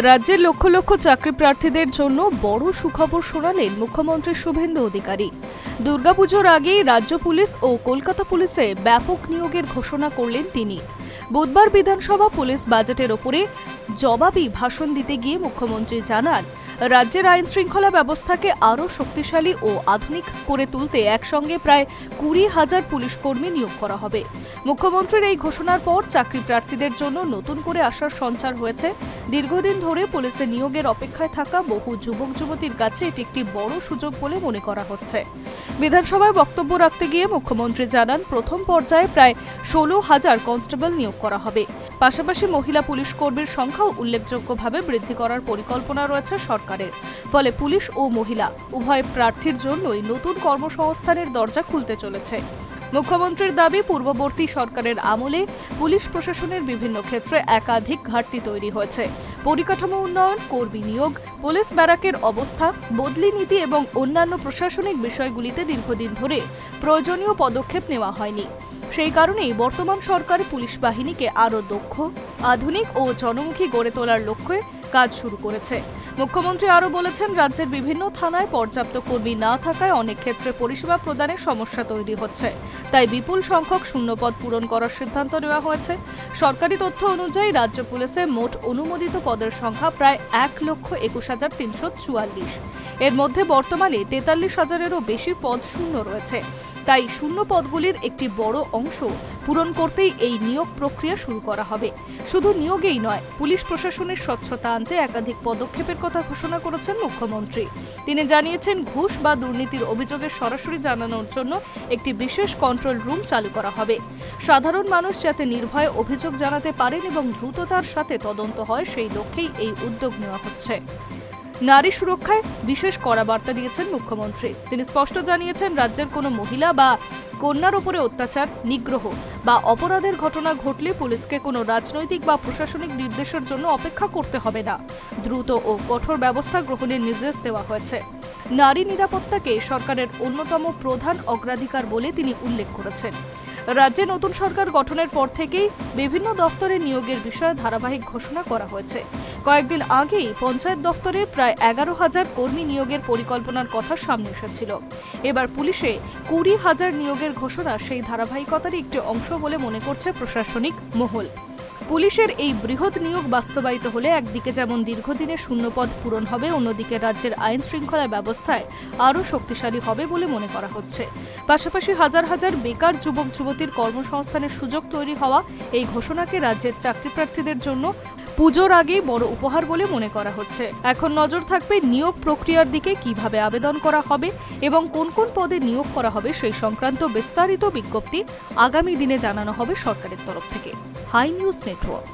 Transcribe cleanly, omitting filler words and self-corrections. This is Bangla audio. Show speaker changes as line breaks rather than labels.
রাজ্যের লক্ষ লক্ষ চাকরি প্রার্থীদের জন্য বড় সুখবর শোনালেন মুখ্যমন্ত্রী শুভেন্দু অধিকারী। দুর্গাপুজোর আগেই রাজ্য পুলিশ ও কলকাতা পুলিশে ব্যাপক নিয়োগের ঘোষণা করলেন তিনি। বুধবার বিধানসভা পুলিশ বাজেটের ওপরে জবাবি ভাষণ দিতে গিয়ে মুখ্যমন্ত্রী জানান, রাজ্যের আইন শৃঙ্খলা ব্যবস্থাকে আরও শক্তিশালী ও আধুনিক করে তুলতে একসঙ্গে প্রায় 20,000 পুলিশ কর্মী নিয়োগ করা হবে। মুখ্যমন্ত্রীর এই ঘোষণার পর চাকরি প্রার্থীদের জন্য নতুন করে আশার সঞ্চার হয়েছে। দীর্ঘদিন ধরে পুলিশে নিয়োগের অপেক্ষায় থাকা বহু যুবক যুবতীর কাছে এটি একটি বড় সুযোগ বলে মনে করা হচ্ছে। বিধানসভায় বক্তব্য রাখতে গিয়ে মুখ্যমন্ত্রী জানান, প্রথম পর্যায়ে প্রায় 16,000 কনস্টেবল নিয়োগ করা হবে। পাশাপাশি মহিলা পুলিশ কর্মীর সংখ্যাও উল্লেখযোগ্যভাবে বৃদ্ধি করার পরিকল্পনা রয়েছে সরকারের। ফলে পুলিশ ও মহিলা উভয় প্রার্থীর জন্যই নতুন কর্মসংস্থানের দরজা খুলতে চলেছে। মুখ্যমন্ত্রীর দাবি, পূর্ববর্তী সরকারের আমলে পুলিশ প্রশাসনের বিভিন্ন ক্ষেত্রে একাধিক ঘাটতি তৈরি হয়েছে। পরিকাঠামো উন্নয়ন, কর্মী নিয়োগ, পুলিশ ব্যারাকের অবস্থা, বদলি নীতি এবং অন্যান্য প্রশাসনিক বিষয়গুলিতে দীর্ঘদিন ধরে প্রয়োজনীয় পদক্ষেপ নেওয়া হয়নি। সেই কারণেই বর্তমান সরকার পুলিশ বাহিনীকে আরও দক্ষ, আধুনিক ও জনমুখী গড়ে তোলার লক্ষ্যে কাজ শুরু করেছে। মুখ্যমন্ত্রী আরও বলেছেন, রাজ্যের বিভিন্ন থানায় পর্যাপ্ত কর্মী না থাকায় অনেক ক্ষেত্রে পরিষেবা প্রদানের সমস্যা তৈরি হচ্ছে। তাই বিপুল সংখ্যক শূন্যপদ পূরণ করার সিদ্ধান্ত নেওয়া হয়েছে। সরকারি তথ্য অনুযায়ী রাজ্য পুলিশে মোট অনুমোদিত পদের সংখ্যা প্রায় 1,21,344। এর মধ্যে বর্তমানে 43,000-এরও বেশি পদ শূন্য রয়েছে। তাই শূন্য পদগুলির একটি বড় অংশ পূরণ করতেই এই নিয়োগ প্রক্রিয়া শুরু করা হবে। শুধু নিয়োগেই নয়, পুলিশ প্রশাসনের স্বচ্ছতা আনতে একাধিক পদক্ষেপের কথা ঘোষণা করেছেন মুখ্যমন্ত্রী। তিনি জানিয়েছেন, ঘুষ বা দুর্নীতির অভিযোগের সরাসরি জানানোর জন্য একটি বিশেষ কন্ট্রোল রুম চালু করা হবে। সাধারণ মানুষ যাতে নির্ভয়ে অভিযোগ জানাতে পারেন এবং দ্রুততার সাথে তদন্ত হয়, সেই লক্ষ্যেই এই উদ্যোগ নেওয়া হচ্ছে। নারী সুরক্ষায় বিশেষ কড়া বার্তা দিয়েছেন মুখ্যমন্ত্রী। তিনি স্পষ্ট জানিয়েছেন, রাজ্যের কোনো মহিলা বা কন্যার উপরে অত্যাচার, নিগ্রহ বা অপরাধের ঘটনা ঘটলে পুলিশকে কোনো রাজনৈতিক বা প্রশাসনিক নির্দেশের জন্য অপেক্ষা করতে হবে না। দ্রুত ও কঠোর ব্যবস্থা গ্রহণের নির্দেশ দেওয়া হয়েছে। নারী নিরাপত্তাকে সরকারের অন্যতম প্রধান অগ্রাধিকার বলে তিনি উল্লেখ করেছেন। রাজ্যে নতুন সরকার গঠনের পর থেকেই বিভিন্ন দপ্তরে নিয়োগের বিষয়ে ধারাবাহিক ঘোষণা করা হয়েছে। কয়েকদিন আগেই পঞ্চায়েত দপ্তরে প্রায় 11,000 কর্মী নিয়োগের পরিকল্পনার কথা সামনে এসেছিল। এবার পুলিশে 20,000 নিয়োগের ঘোষণা সেই ধারাবাহিকতারই একটি অংশ বলে মনে করছে প্রশাসনিক মহল। পুলিশের এই বৃহৎ নিয়োগ বাস্তবায়িত হলে একদিকে যেমন দীর্ঘদিনের শূন্যপদ পূরণ হবে, অন্যদিকে রাজ্যের আইন শৃঙ্খলা ব্যবস্থায় আরও শক্তিশালী হবে বলে মনে করা হচ্ছে। পাশাপাশি হাজার হাজার বেকার যুবক যুবতীর কর্মসংস্থানের সুযোগ তৈরি হওয়া এই ঘোষণাকে রাজ্যের চাকরি প্রার্থীদের জন্য পুজোর আগেই বড় উপহার বলে মনে করা হচ্ছে। এখন নজর থাকবে নিয়োগ প্রক্রিয়ার দিকে, কিভাবে আবেদন করা হবে এবং কোন কোন পদে নিয়োগ করা হবে সেই সংক্রান্ত বিস্তারিত বিজ্ঞপ্তি আগামী দিনে জানানো হবে সরকারের তরফ থেকে। Hi news network.